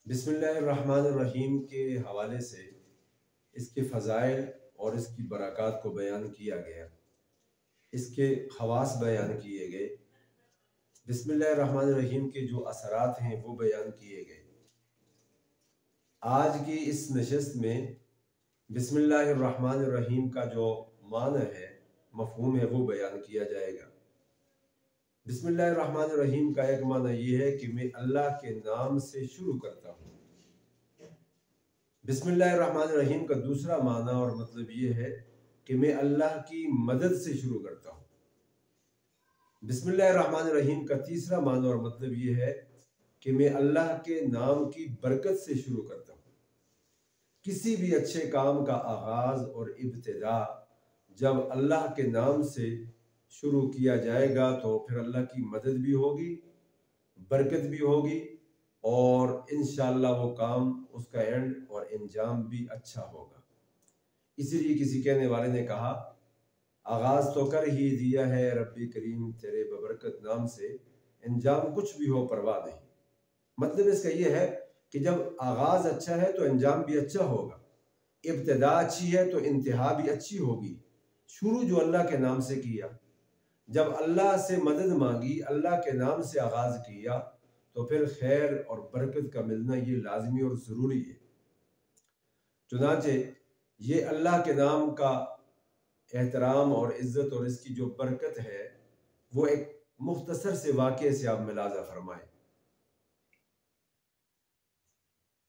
बिस्मिल्लाहिर्रहमानिर्रहीम के हवाले से इसके फ़ज़ाइल और इसकी बरक़ात को बयान किया गया, इसके ख़वास बयान किए गए, बिस्मिल्लाहिर्रहमानिर्रहीम के जो असरात हैं वो बयान किए गए। आज की इस नशस्त में बिस्मिल्लाहिर्रहमानिर्रहीम का जो माना है, मफ़हूम है, वो बयान किया जाएगा। बिस्मिल्लाहिर्रहमानिर्रहीम का एक माना ये है कि मैं अल्लाह के नाम से शुरू करता हूँ। बिस्मिल्लाहिर्रहमानिर्रहीम का दूसरा माना और मतलब ये है कि मैं अल्लाह की मदद से शुरू करता हूँ। बिस्मिल्लाहिर्रहमानिर्रहीम का तीसरा माना और मतलब ये है कि मैं अल्लाह के नाम की बरकत से शुरू करता हूँ। किसी भी अच्छे काम का आगाज़ और इब्तिदा जब अल्लाह के नाम से शुरू किया जाएगा तो फिर अल्लाह की मदद भी होगी, बरकत भी होगी और इंशाअल्लाह वो काम, उसका एंड और अंजाम भी अच्छा होगा। इसीलिए किसी कहने वाले ने कहा, आगाज़ तो कर ही दिया है रब्बी करीम तेरे बबरकत नाम से, अंजाम कुछ भी हो परवाह नहीं। मतलब इसका ये है कि जब आगाज़ अच्छा है तो अंजाम भी अच्छा होगा, इब्तिदा अच्छी है तो इंतहा भी अच्छी होगी। शुरू जो अल्लाह के नाम से किया, जब अल्लाह से मदद मांगी, अल्लाह के नाम से आगाज़ किया तो फिर खैर और बरकत का मिलना ये लाजमी और ज़रूरी है। चुनांचे ये अल्लाह के नाम का एहतराम और इज़्ज़त और इसकी जो बरकत है वो एक मुख्तसर से वाक़े से आप मिलाज़ा फरमाएं।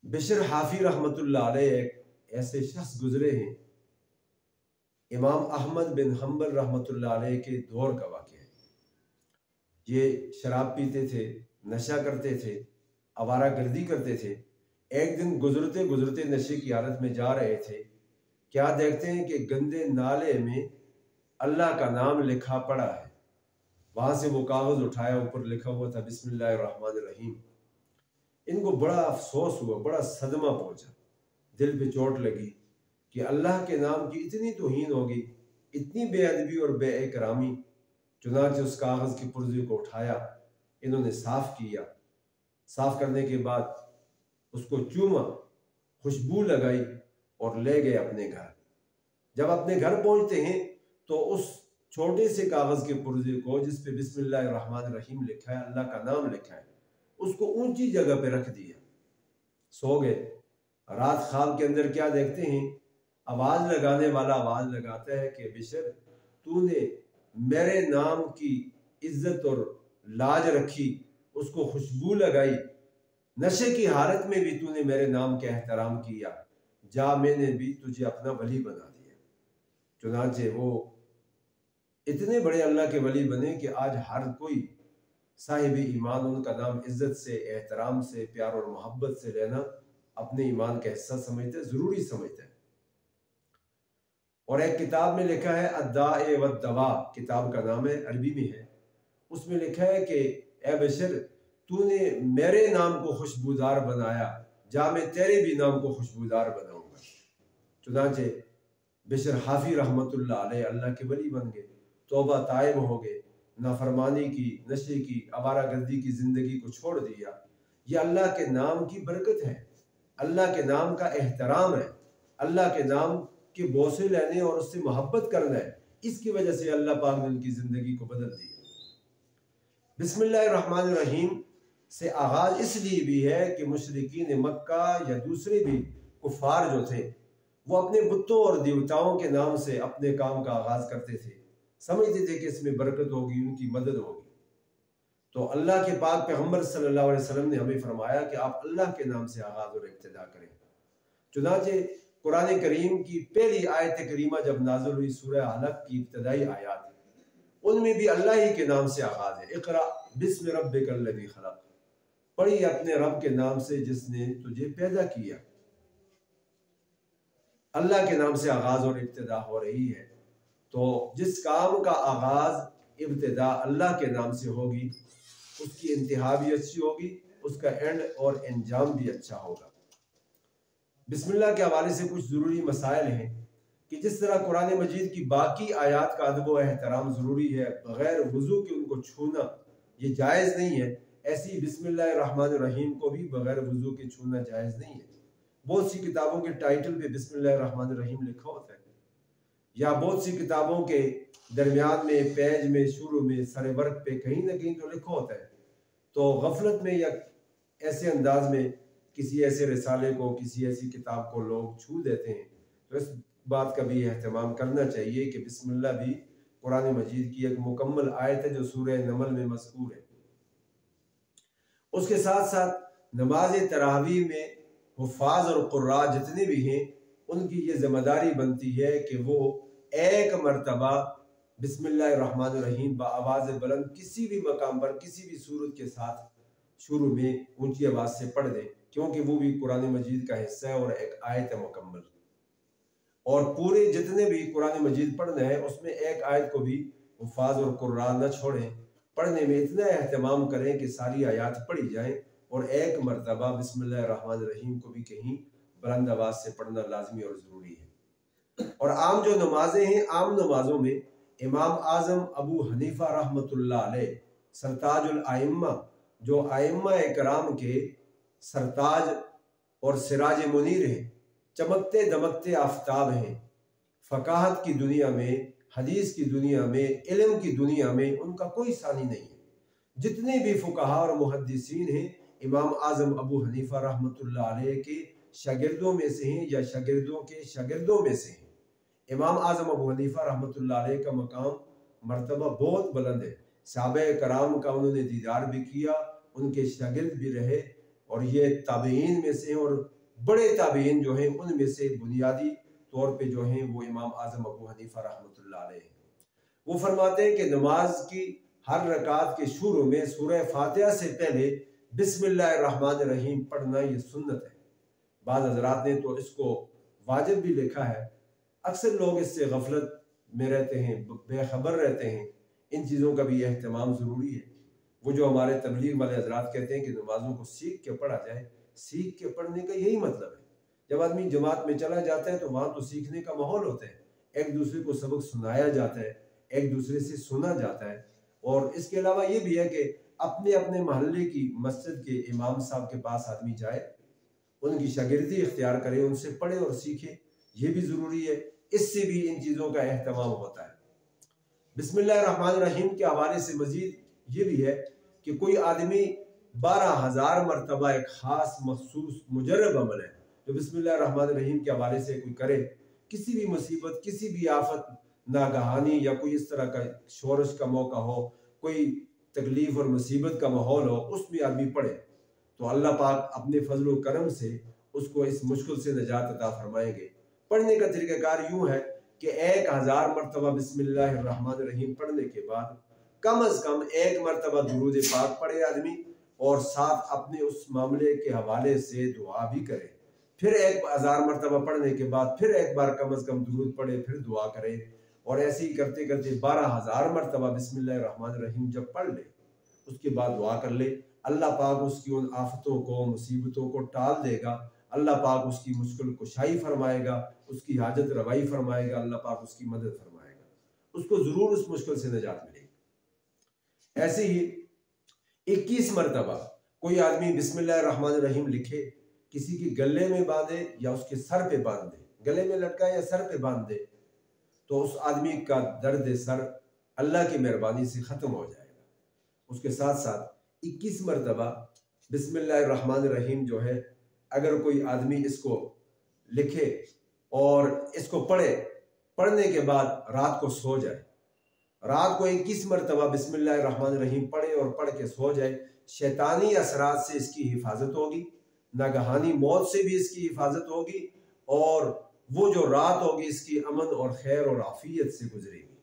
बिशर हाफी रहमतुल्लाह अलैह एक ऐसे शख्स गुजरे हैं, इमाम अहमद बिन हम्बल रहमतुल्लाह अलैह के दौर का वाक़या है। ये शराब पीते थे, नशा करते थे, आवारा गर्दी करते थे। एक दिन गुजरते गुजरते नशे की हालत में जा रहे थे, क्या देखते हैं कि गंदे नाले में अल्लाह का नाम लिखा पड़ा है। वहां से वो कागज उठाया, ऊपर लिखा हुआ था बिस्मिल्लाहिर्रहमानिर्रहीम। इनको बड़ा अफसोस हुआ, बड़ा सदमा पहुंचा, दिल पे चोट लगी कि अल्लाह के नाम की इतनी तौहीन होगी, इतनी बेअदबी और बेइकरामी। चुनांचे उस कागज के पुर्जे को उठाया, इन्होंने साफ किया, साफ करने के बाद उसको चूमा, खुशबू लगाई और ले गए अपने घर। जब अपने घर पहुंचते हैं तो उस छोटे से कागज के पुर्जे को जिस पे बिस्मिल्लाहिर्रहमानिर्रहीम लिखा है, अल्लाह का नाम लिखा है, उसको ऊंची जगह पे रख दिया, सो गए। रात ख्वाब के अंदर क्या देखते हैं, आवाज लगाने वाला आवाज लगाता है कि बिशर तूने मेरे नाम की इज्जत और लाज रखी, उसको खुशबू लगाई, नशे की हालत में भी तूने मेरे नाम का एहतराम किया, जा मैंने भी तुझे अपना वली बना दिया। चुनांचे वो इतने बड़े अल्लाह के वली बने कि आज हर कोई साहिब ईमान उनका नाम इज्जत से, एहतराम से, प्यार और मोहब्बत से लेना अपने ईमान का हिस्सा समझते, जरूरी समझते हैं। और एक किताब में लिखा है, अद्दाए व दवा किताब का नाम है, अरबी में है। उसमें लिखा है कि ए बशर तूने मेरे नाम को खुशबूदार बनाया, जा मैं तेरे भी नाम को खुशबूदार बनाऊंगा। चुनांचे बिशर हाफी रहमतुल्लाह अलैह अल्लाह के वली बन गए, तौबा ताइब हो गए, नाफरमानी की, नशे की, आवारा गर्दी की जिंदगी को छोड़ दिया। ये अल्लाह के नाम की बरकत है, अल्लाह के नाम का एहतराम है, अल्लाह के नाम के बोसे लेने और उससे मोहब्बत करना है। इसकी वजह से अल्लाह पाक ने उनकी जिंदगी को बदल दिया। बिस्मिल्लाहिर्रहमानिर्रहीम से आगाज इसलिए भी है कि मुशरिकीन मक्का या दूसरे भी कुफार जो थे वो अपने बुतों और देवताओं के नाम से अपने काम का आगाज करते थे, समझते थे कि इसमें बरकत होगी, उनकी मदद होगी। तो अल्लाह के पाक पैगंबर सल्लल्लाहु अलैहि वसल्लम ने हमें फरमाया कि आप अल्लाह के नाम से आगाज और इब्तिदा करें। चुनांचे कुरान करीम की पहली आयत करीमा जब नाज़िल हुई, सूरह अलक की इब्तदाई आयात, उनमें भी अल्लाह ही के नाम से आगाज है। इक़रा बिस्मि रब्बिकल लज़ी खलक़, पढ़ी अपने रब के नाम से जिसने तुझे पैदा किया। अल्लाह के नाम से आगाज और इब्तिदा हो रही है, तो जिस काम का आगाज इब्तिदा अल्लाह के नाम से होगी उसकी इंतहा भी अच्छी होगी, उसका एंड और अंजाम भी अच्छा होगा। बिस्मिल्लाह के हवाले से कुछ ज़रूरी मसाइल हैं कि जिस तरह कुरान मजीद की बाकी आयात का अदब व एहतराम ज़रूरी है, बग़ैर वज़ू के उनको छूना ये जायज़ नहीं है, ऐसी बिस्मिल्लाहिर्रहमानिर्रहीम को भी बगैर वजू के छूना जायज़ नहीं है। बहुत सी किताबों के टाइटल पे बिस्मिल्लाहिर्रहमानिर्रहीम लिखा होता है, या बहुत सी किताबों के दरमियान में, पेज में, शुरू में, सरे वर्क पे कहीं ना कहीं तो लिखा होता है। तो गफलत में या ऐसे अंदाज में किसी ऐसे रिसाले को, किसी ऐसी किताब को लोग छू देते हैं। तो इस बात का भी एहतमाम करना चाहिए कि बिस्मिल्लाह भी कुरान मजीद की एक मुकम्मल आयत है जो सूरह नमल में मज़कूर है। उसके साथ साथ नमाज तरावी में हुफ़ाज और कुर्रा जितने भी हैं उनकी ये जिम्मेदारी बनती है कि वो एक मरतबा बिस्मिल्लाहिर्रहमानिर्रहीम बाआवाज़ बुलंद किसी भी मकाम पर किसी भी सूरत के साथ शुरू में ऊंची आवाज़ से पढ़ दें, क्योंकि वो भी कुरान मजीद का हिस्सा है और एक आयत है मुकम्मल। और पूरे जितने भी कुरान मजीद पढ़ने हैं उसमें एक आयत को भी हुफ़ाज और कुर्रा न छोड़ें। पढ़ने में इतना एहतमाम करें कि सारी आयात पढ़ी जाएं और एक मरतबा बिस्मिल्लाहिर्रहमानिर्रहीम को भी कहीं बुलंद आवाज़ से पढ़ना लाजमी और ज़रूरी है। और आम जो नमाजें हैं, आम नमाजों में इमाम आज़म अबू हनीफा रहमतुल्लाह अलैह सरताजुल आइम्मा, जो आइम्मा इकराम के सरताज और सिराज मुनीर हैं, चमकते दमकते आफताब हैं, फ़काहत की दुनिया में, हदीस की दुनिया में, इल्म की दुनिया में उनका कोई सानी नहीं है। जितने भी फुकाहा और मुहद्दिसीन हैं इमाम आज़म अबू हनीफा रहमतुल्लाह अलैह के शागिर्दों में से हैं या शागिर्दों के शागिर्दों में से हैं। इमाम आज़म अबू हनीफा रहमतुल्लाह अलैह का मकाम मर्तबा बहुत बुलंद है। सहाबा कराम का उन्होंने दीदार भी किया, उनके शागिर्द भी रहे, और ये ताबीन में से और बड़े ताबीन जो हैं उनमें से बुनियादी तौर पे जो हैं वो इमाम आज़म अबू हनीफा रहमतुल्लाह अलैह हैं। वो फरमाते हैं कि नमाज की हर रकात के शुरू में सूरह फातिहा से पहले बिस्मिल्लाहिर्रहमानिर्रहीम पढ़ना ये सुन्नत है। बाद हज़रात ने तो इसको वाजिब भी लिखा है। अक्सर लोग इससे गफलत में रहते हैं, बेखबर रहते हैं। इन चीज़ों का भी एहतमाम ज़रूरी है। वो जो हमारे तबलीग वाले हज़रात कहते हैं कि नमाज़ों को सीख के पढ़ा जाए, सीख के पढ़ने का यही मतलब है। जब आदमी जमात में चला जाता है तो वहाँ तो सीखने का माहौल होता है, एक दूसरे को सबक सुनाया जाता है, एक दूसरे से सुना जाता है। और इसके अलावा ये भी है कि अपने अपने महल्ले की मस्जिद के इमाम साहब के पास आदमी जाए, उनकी शागिर्दी इख्तियार करे, उनसे पढ़े और सीखे, ये भी ज़रूरी है। इससे भी इन चीज़ों का एहतमाम होता है। बिस्मिल्लाहिर्रहमानिर्रहीम के हवाले से मजीद ये भी है कि कोई आदमी 12,000 मरतबा एक ख़ास मखसूस मुजर्रब अमल है जो बिस्मिल्लाहिर्रहमानिर्रहीम के हवाले से कोई करे, किसी भी मुसीबत, किसी भी आफत, नागहानी या कोई इस तरह का शोरश का मौका हो, कोई तकलीफ और मुसीबत का माहौल हो, उसमें आदमी पढ़े तो अल्लाह पाक अपने फजल व करम से उसको इस मुश्किल से निजात अता फरमाएंगे। पढ़ने का तरीक़ाकार यूँ है कि 1000 मरतबा बिस्मिल्लाहिर्रहमानिर्रहीम पढ़ने के बाद कम अज़ कम एक मरतबा दुरूद पाक पढ़े आदमी, और साथ अपने उस मामले के हवाले से दुआ भी करे। फिर 1000 मरतबा पढ़ने के बाद फिर एक बार कम अज़ कम दुरूद पढ़े, फिर दुआ करे, और ऐसे ही करते करते 12,000 मरतबा बिस्मिल्लाहिर्रहमानिर्रहीम जब पढ़ ले, उसके बाद दुआ कर ले, अल्लाह पाक उसकी उन आफतों को, मुसीबतों को टाल देगा। अल्लाह पाक उसकी मुश्किल कुशाई फरमाएगा, उसकी हाजत रवाई फरमाएगा, अल्लाह पाक उसकी मदद फरमाएगा, उसको ज़रूर उस मुश्किल से निजात मिलेगी। ऐसे ही 21 मरतबा कोई आदमी बिस्मिल्लाहिर्रहमानिर्रहीम लिखे, किसी के गले में बांधे या उसके सर पे बांध दे, गले में लटकाए या सर पे बांध दे, तो उस आदमी का दर्द सर अल्लाह की मेहरबानी से ख़त्म हो जाएगा। उसके साथ साथ 21 मरतबा बिस्मिल्लाहिर्रहमानिर्रहीम जो है, अगर कोई आदमी इसको लिखे और इसको पढ़े, पढ़ने के बाद रात को सो जाए, रात को 21 मरतबा बिस्मिल्लाहिर्रहमानिर्रहीम पढ़े और पढ़ के सो जाए, शैतानी असरात से इसकी हिफाजत होगी, नागहानी मौत से भी इसकी हिफाजत होगी, और वो जो रात होगी इसकी अमन और खैर और आफियत से गुजरेगी।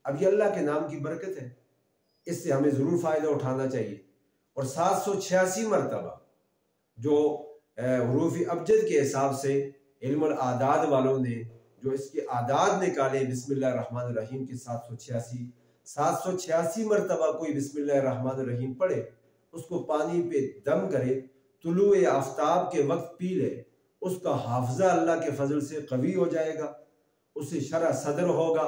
अब ये अल्लाह के नाम की बरकत है, इससे हमें ज़रूर फ़ायदा उठाना चाहिए। और 786 मरतबा जो हरूफ अबजद के हिसाब से इल्मुल आदाद वालों ने जो इसके आदाद निकाले बिस्मिल्लाहिर्रहमानिर्रहीम के 786 मरतबा कोई बिस्मिल्लाहिर्रहमानिर्रहीम पढ़े, उसको पानी पे दम करे, तुलुए आफ्ताब के वक्त पी ले, उसका हाफजा अल्लाह के फजल से कवी हो जाएगा, उसे शरह सदर होगा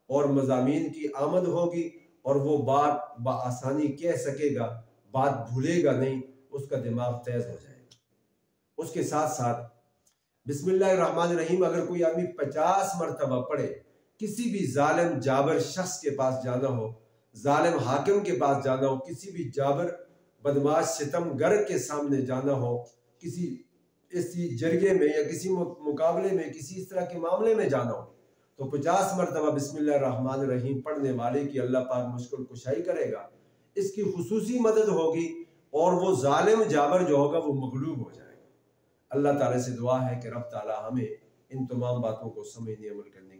और मज़ामीन की आमद होगी, और वो बात बआसानी कह सकेगा, बात भूलेगा नहीं, उसका दिमाग तेज हो जाएगा। उसके साथ साथ बिस्मिल्लाहिर्रहमानिर्रहीम अगर कोई आदमी 50 मरतबा पढ़े, किसी भी जालिम जाबर शख्स के पास जाना हो, जालिम हाकिम के पास जाना हो, किसी भी जाबर बदमाश सितमगर के सामने जाना हो, किसी इसी जरिए में या किसी मुकाबले में, किसी इस तरह के मामले में जाना हो, तो 50 मरतबा बिस्मिल्लाहिर्रहमानिर्रहीम पढ़ने वाले की अल्लाह पाक मुश्किल कुशाई करेगा, इसकी खुसूसी मदद होगी और वो जालिम जाबर जो होगा वो मगलूब हो जाएगा। अल्लाह ताला से दुआ है कि रब ताला हमें इन तमाम बातों को समझने अमल करने